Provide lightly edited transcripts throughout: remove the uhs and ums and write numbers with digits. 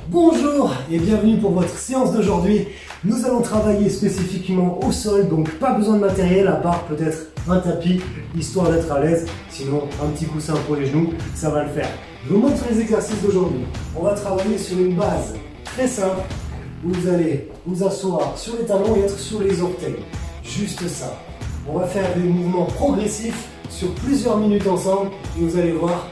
Bonjour et bienvenue pour votre séance d'aujourd'hui. Nous allons travailler spécifiquement au sol, donc pas besoin de matériel à part peut-être un tapis, histoire d'être à l'aise. Sinon, un petit coussin pour les genoux, ça va le faire. Je vous montre les exercices d'aujourd'hui. On va travailler sur une base très simple où vous allez vous asseoir sur les talons et être sur les orteils. Juste ça. On va faire des mouvements progressifs sur plusieurs minutes ensemble et vous allez voir,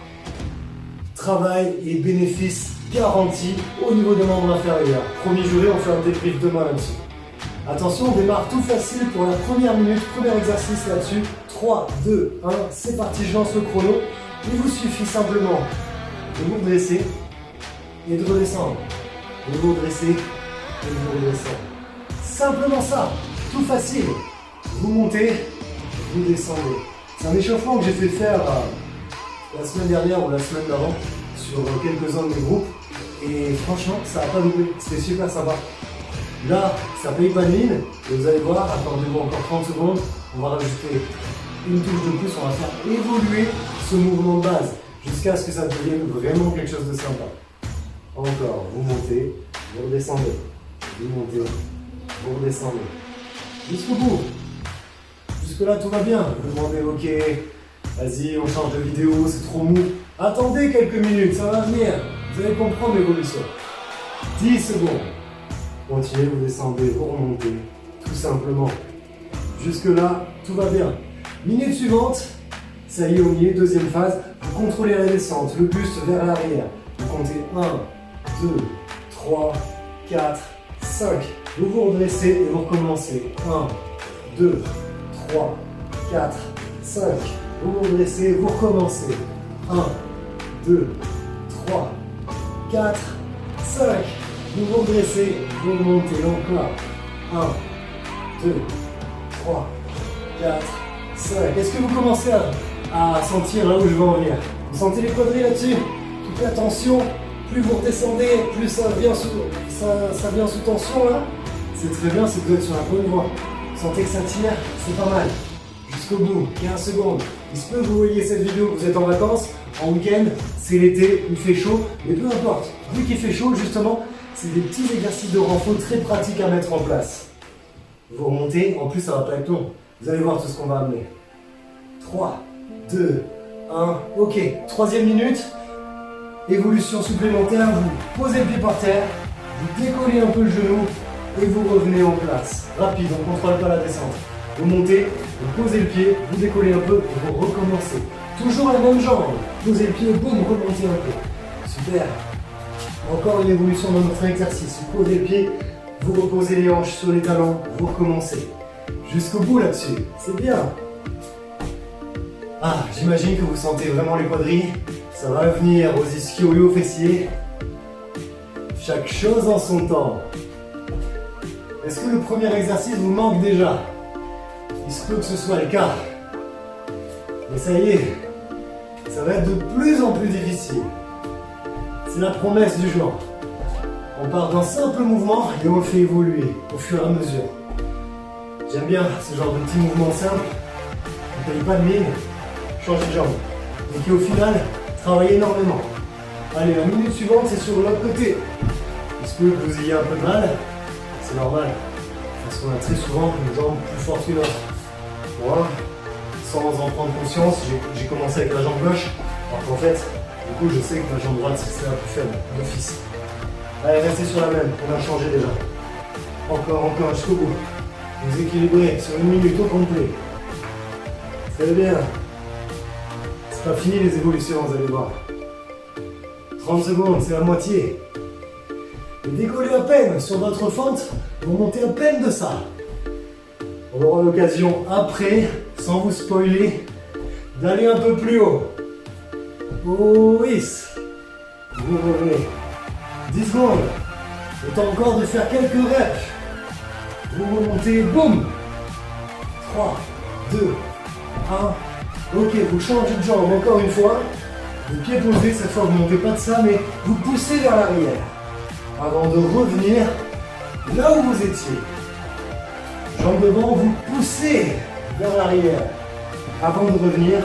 travail et bénéfices garantis au niveau des membres inférieurs. Premier juré, on fait un débrief demain là-dessus. Attention, on démarre tout facile pour la première minute, premier exercice là-dessus. 3, 2, 1, c'est parti, je lance le chrono. Il vous suffit simplement de vous redresser et de redescendre. De vous redresser et de vous redescendre. Simplement ça, tout facile. Vous montez, vous descendez. C'est un échauffement que j'ai fait faire la semaine dernière ou la semaine d'avant sur quelques-uns de mes groupes et franchement ça n'a pas loupé, c'était super sympa. Là ça paye pas de mine et vous allez voir, attendez-vous encore 30 secondes, on va rajouter une touche de plus, on va faire évoluer ce mouvement de base jusqu'à ce que ça devienne vraiment quelque chose de sympa. Encore, vous montez, vous redescendez, vous montez, vous redescendez, jusqu'au bout. Jusque là tout va bien, vous demandez ok, vas-y on change de vidéo, c'est trop mou. Attendez quelques minutes, ça va venir. Vous allez comprendre l'évolution. 10 secondes. Continuez, vous descendez, vous remontez. Tout simplement. Jusque là, tout va bien. Minute suivante. Ça y est, au milieu, deuxième phase. Vous contrôlez la descente, le buste vers l'arrière. Vous comptez 1, 2, 3, 4, 5. Vous vous redressez et vous recommencez. 1, 2, 3, 4, 5. Vous vous redressez, vous recommencez. 1, 2, 3, 4, 5. Vous vous redressez, vous remontez encore. 1, 2, 3, 4, 5. Est-ce que vous commencez à sentir là où je veux en venir? Vous sentez les quadrilles là-dessus? Faites attention, plus vous redescendez, plus ça vient sous tension là. C'est très bien, c'est que vous êtes sur la bonne voie. Vous sentez que ça tire, c'est pas mal. Jusqu'au bout, 15 secondes. Il se peut que vous voyez cette vidéo, vous êtes en vacances, en week-end, c'est l'été, il fait chaud, mais peu importe. Vu qu'il fait chaud, justement, c'est des petits exercices de renfort très pratiques à mettre en place. Vous remontez, en plus ça va pas être long. Vous allez voir tout ce qu'on va amener. 3, 2, 1, ok. Troisième minute, évolution supplémentaire, vous posez le pied par terre, vous décollez un peu le genou et vous revenez en place. Rapide, on ne contrôle pas la descente. Vous montez, vous posez le pied, vous décollez un peu et vous recommencez. Toujours la même jambe. Posez le pied, boum, remontez un peu. Super. Encore une évolution dans notre exercice. Vous posez le pied, vous reposez les hanches sur les talons, vous recommencez. Jusqu'au bout là-dessus. C'est bien. Ah, j'imagine que vous sentez vraiment les quadrilles. Ça va venir aux ischios et aux fessiers. Chaque chose en son temps. Est-ce que le premier exercice vous manque déjà? Il se peut que ce soit le cas. Mais ça y est, ça va être de plus en plus difficile. C'est la promesse du genre. On part d'un simple mouvement et on le fait évoluer au fur et à mesure. J'aime bien ce genre de petits mouvements simples. On ne paye pas de mine, change de jambe. Et qui au final travaille énormément. Allez, la minute suivante, c'est sur l'autre côté. Il se peut que vous ayez un peu de mal. C'est normal. Parce qu'on a très souvent une jambe plus forte que l'autre. Moi, sans en prendre conscience, j'ai commencé avec la jambe gauche. Alors qu'en fait, du coup, je sais que la jambe droite, c'est la plus faible, d'office. Allez, restez sur la même, on a changé déjà. Encore, jusqu'au bout. Vous équilibrez sur une minute au complet. Très bien. C'est pas fini les évolutions, vous allez voir. 30 secondes, c'est la moitié. Et décollez à peine sur votre fente, vous montez à peine de ça. On aura l'occasion après, sans vous spoiler, d'aller un peu plus haut. Oh oui. Vous revenez. 10 secondes. Le temps encore de faire quelques reps. Vous remontez, boum. 3, 2, 1. Ok, vous changez de jambe encore une fois. Le pied posé, cette fois vous ne montez pas de ça, mais vous poussez vers l'arrière. Avant de revenir là où vous étiez. Jambe devant, vous poussez vers l'arrière. Avant de revenir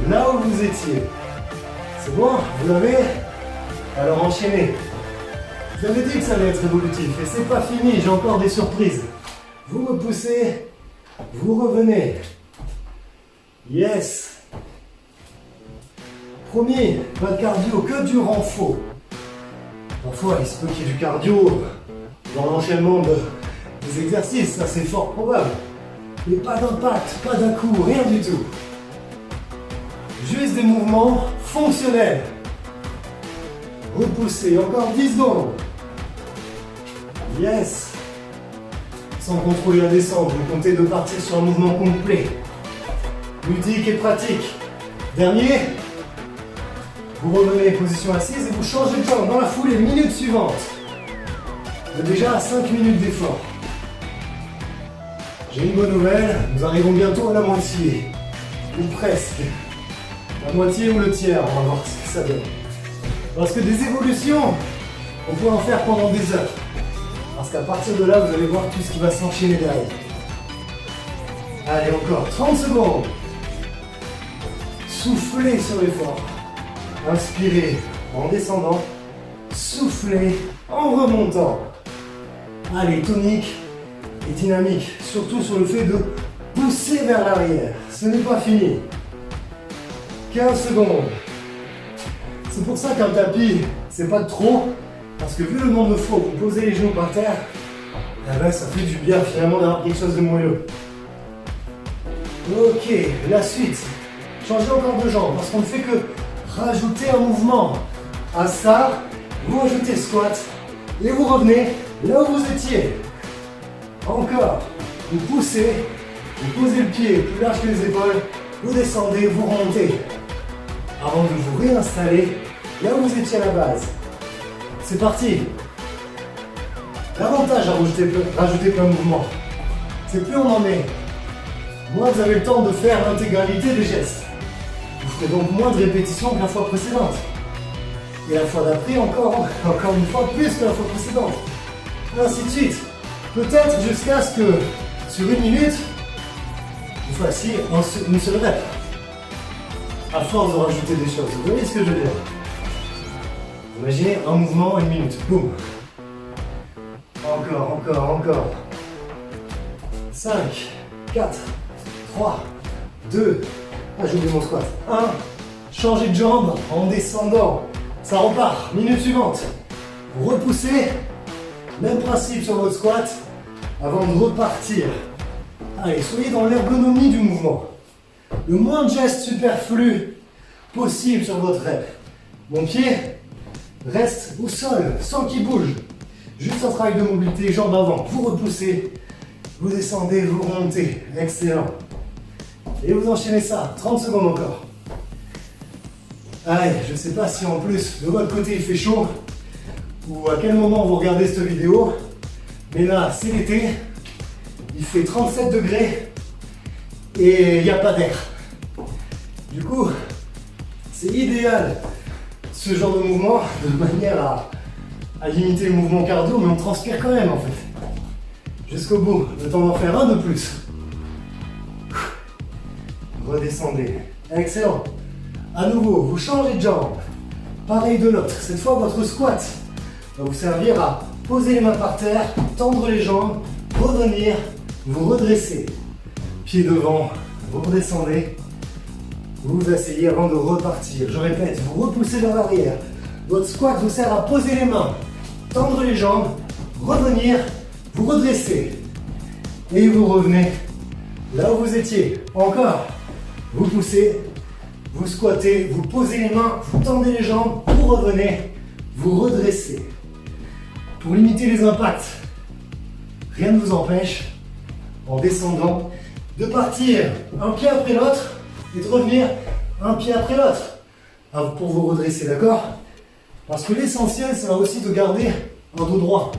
là où vous étiez. C'est bon, vous l'avez? Alors enchaînez. Je vous avais dit que ça allait être évolutif et c'est pas fini, j'ai encore des surprises. Vous me poussez, vous revenez. Yes. Promis, pas de cardio, que du renfort. Parfois, il se peut qu'il y ait du cardio dans l'enchaînement des exercices, ça c'est fort probable. Mais pas d'impact, pas d'un-coup, rien du tout. Juste des mouvements fonctionnels. Repoussez, encore 10 secondes. Yes. Sans contrôler la descente, vous comptez de partir sur un mouvement complet. Ludique et pratique. Dernier. Vous revenez position assise et vous changez de jambe dans la foulée, minute suivante. Vous êtes déjà à 5 minutes d'effort. J'ai une bonne nouvelle, nous arrivons bientôt à la moitié. Ou presque. La moitié ou le tiers, on va voir ce que ça donne. Parce que des évolutions, on peut en faire pendant des heures. Parce qu'à partir de là, vous allez voir tout ce qui va s'enchaîner derrière. Allez, encore 30 secondes. Soufflez sur l'effort. Inspirez en descendant. Soufflez en remontant. Allez, tonique et dynamique. Surtout sur le fait de pousser vers l'arrière. Ce n'est pas fini. 15 secondes. C'est pour ça qu'un tapis, c'est pas de trop. Parce que vu le nombre de fois où vous posez les genoux par terre, eh ben, ça fait du bien finalement d'avoir quelque chose de moelleux. Ok, la suite. Changez encore de jambe parce qu'on ne fait que rajouter un mouvement. À ça, vous rajoutez squat et vous revenez là où vous étiez. Encore. Vous poussez, vous posez le pied plus large que les épaules, vous descendez, vous remontez. Avant de vous réinstaller là où vous étiez à la base. C'est parti. L'avantage à rajouter plein de mouvements, c'est plus on en met, moins vous avez le temps de faire l'intégralité des gestes. Vous ferez donc moins de répétitions que la fois précédente. Et la fois d'après, encore une fois plus que la fois précédente. Et ainsi de suite. Peut-être jusqu'à ce que, sur une minute, vous fassiez une seule rep. À force de rajouter des choses. Vous voyez ce que je veux dire? Imaginez un mouvement, une minute. Boum. Encore. 5, 4, 3, 2. Ah, j'ai oublié mon squat. 1. Changez de jambe en descendant. Ça repart. Minute suivante. Vous repoussez. Même principe sur votre squat avant de repartir. Allez, soyez dans l'ergonomie du mouvement. Le moins de gestes superflus possible sur votre rep. Mon pied reste au sol, sans qu'il bouge. Juste un travail de mobilité, jambes avant. Vous repoussez, vous descendez, vous remontez. Excellent. Et vous enchaînez ça. 30 secondes encore. Allez, je ne sais pas si en plus de votre côté il fait chaud ou à quel moment vous regardez cette vidéo. Mais là, c'est l'été. Il fait 37 degrés et il n'y a pas d'air. Du coup, c'est idéal ce genre de mouvement de manière à limiter le mouvement cardio, mais on transpire quand même en fait. Jusqu'au bout, le temps d'en faire un de plus. Redescendez. Excellent. À nouveau, vous changez de jambe. Pareil de l'autre. Cette fois, votre squat va vous servir à poser les mains par terre, tendre les jambes, revenir, vous redresser. Pied devant, vous redescendez. Vous vous asseyez avant de repartir. Je répète, vous repoussez vers l'arrière. Votre squat vous sert à poser les mains, tendre les jambes, revenir, vous redresser. Et vous revenez là où vous étiez. Encore. Vous poussez, vous squattez, vous posez les mains, vous tendez les jambes, vous revenez, vous redressez. Pour limiter les impacts, rien ne vous empêche, en descendant, de partir un pied après l'autre et de revenir un pied après l'autre pour vous redresser, d'accord? Parce que l'essentiel, c'est aussi de garder un dos droit,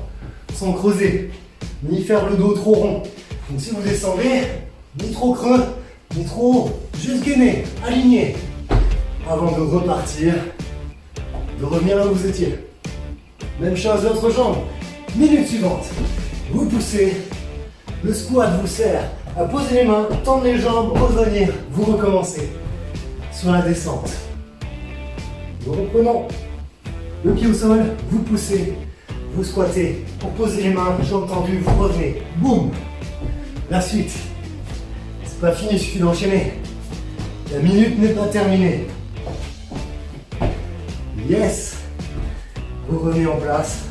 sans creuser, ni faire le dos trop rond. Donc si vous descendez, ni trop creux, ni trop haut, juste gainé, aligné, avant de repartir, de revenir là où vous étiez. Même chose, l'autre jambe. Minute suivante, vous poussez, le squat vous sert à poser les mains, tendre les jambes, revenir, vous recommencez sur la descente. Nous reprenons le pied au sol, vous poussez, Vous squattez pour poser les mains, jambes tendues, vous revenez. Boum. La suite. C'est pas fini, il suffit d'enchaîner. La minute n'est pas terminée. Yes. Vous revenez en place.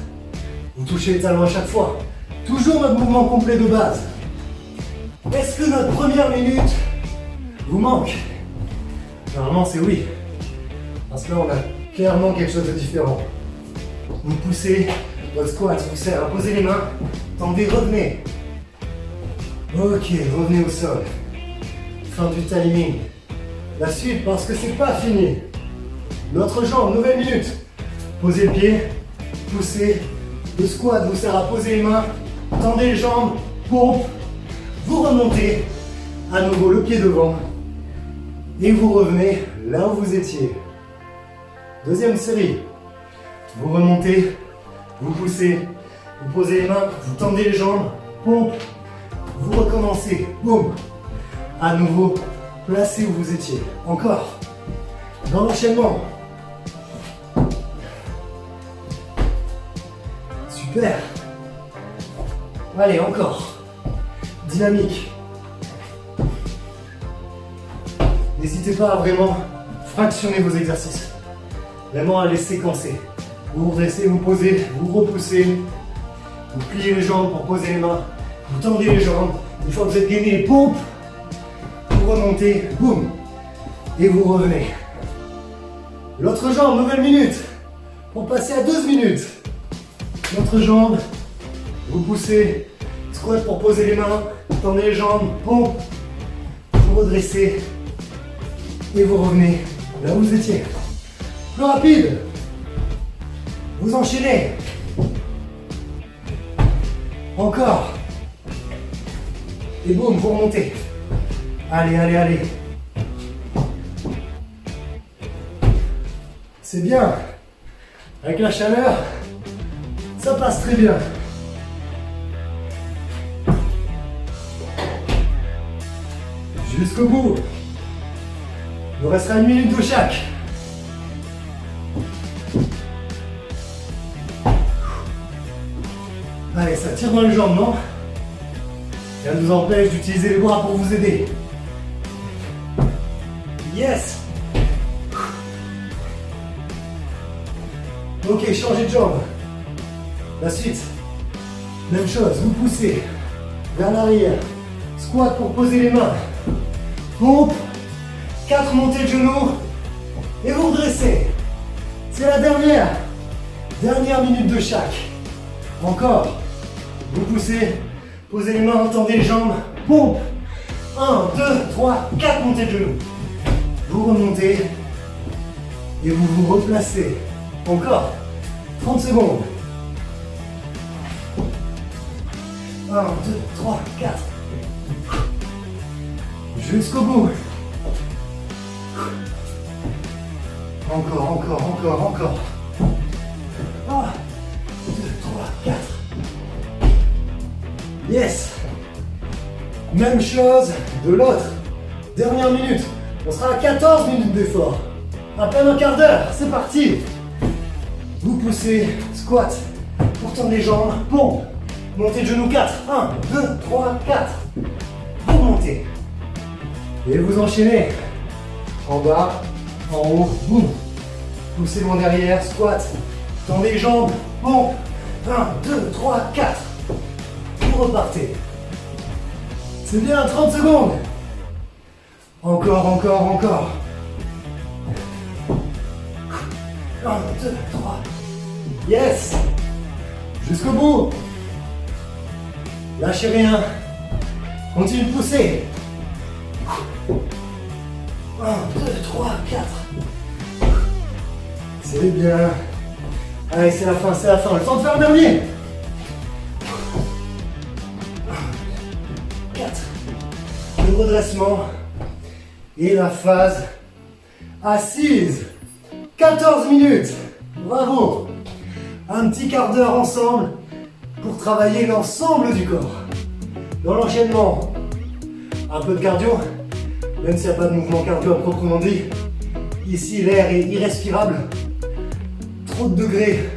Vous touchez les talons à chaque fois. Toujours notre mouvement complet de base. Est-ce que notre première minute vous manque? Normalement, c'est oui. Parce que là, on a clairement quelque chose de différent. Vous poussez, votre squat vous sert à poser les mains. Tendez, revenez. Ok, revenez au sol. Fin du timing. La suite, parce que c'est pas fini. L'autre jambe, nouvelle minute. Posez le pied, poussez. Le squat vous sert à poser les mains. Tendez les jambes, pompe. Vous remontez. À nouveau le pied devant. Et vous revenez là où vous étiez. Deuxième série. Vous remontez, vous poussez, vous posez les mains, vous tendez les jambes, pompe. Vous recommencez, boum. À nouveau, placez où vous étiez. Encore. Dans l'enchaînement. Super. Allez, encore. Dynamique. N'hésitez pas à vraiment fractionner vos exercices. Vraiment à les séquencer. Vous vous redressez, vous posez, vous repoussez. Vous pliez les jambes pour poser les mains. Vous tendez les jambes. Une fois que vous êtes gainé, pompe. Vous remontez, boum. Et vous revenez. L'autre jambe, nouvelle minute. Pour passer à 12 minutes. L'autre jambe. Vous poussez. Squat pour poser les mains. Tendez les jambes, pompe. Vous redressez. Et vous revenez là où vous étiez. Plus rapide. Vous enchaînez. Encore. Et boum, vous remontez. Allez, allez, allez. C'est bien. Avec la chaleur, ça passe très bien. Jusqu'au bout. Il nous restera 1 minute de chaque. Allez, ça tire dans les jambes, non? Rien ne nous empêche d'utiliser les bras pour vous aider. Yes! Ok, changez de jambe. La suite. Même chose, vous poussez vers l'arrière. Squat pour poser les mains. Pompe. 4 montées de genoux. Et vous redressez. C'est la dernière. Dernière minute de chaque. Encore. Vous poussez. Posez les mains, tendez les jambes. Pompe. 1, 2, 3, 4 montées de genoux. Vous remontez. Et vous vous replacez. Encore. 30 secondes. 1, 2, 3, 4. Jusqu'au bout. Encore, encore, encore, encore. 1, 2, 3, 4. Yes. Même chose de l'autre. Dernière minute. On sera à 14 minutes d'effort. À peine un quart d'heure. C'est parti. Vous poussez, squat. Pour tendre les jambes. Pompe. Montez de genoux 4. 1, 2, 3, 4. Vous montez. Et vous enchaînez. En bas, en haut, boum. Poussez loin derrière, squat. Tendez les jambes, pompe. 1, 2, 3, 4. Vous repartez. C'est bien, 30 secondes. Encore, encore, encore. 1, 2, 3. Yes. Jusqu'au bout. Lâchez rien. Continuez de pousser. 1, 2, 3, 4. C'est bien. Allez, c'est la fin, c'est la fin. Le temps de faire le dernier. 4. Le redressement. Et la phase assise. 14 minutes. Bravo. Un petit quart d'heure ensemble pour travailler l'ensemble du corps. Dans l'enchaînement, un peu de cardio. Même s'il n'y a pas de mouvement cardio à proprement dit, ici l'air est irrespirable. Trop de degrés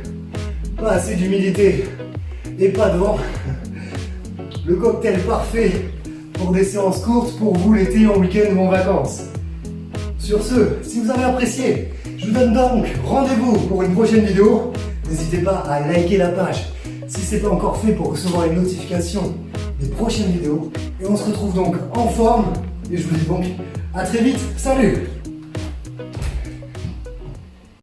pas assez d'humidité et pas de vent. Le cocktail parfait pour des séances courtes pour vous l'été, en week-end ou en vacances. Sur ce, si vous avez apprécié, je vous donne donc rendez-vous pour une prochaine vidéo. N'hésitez pas à liker la page si ce n'est pas encore fait pour recevoir les notifications des prochaines vidéos. Et on se retrouve donc en forme. Et je vous dis donc à très vite. Salut!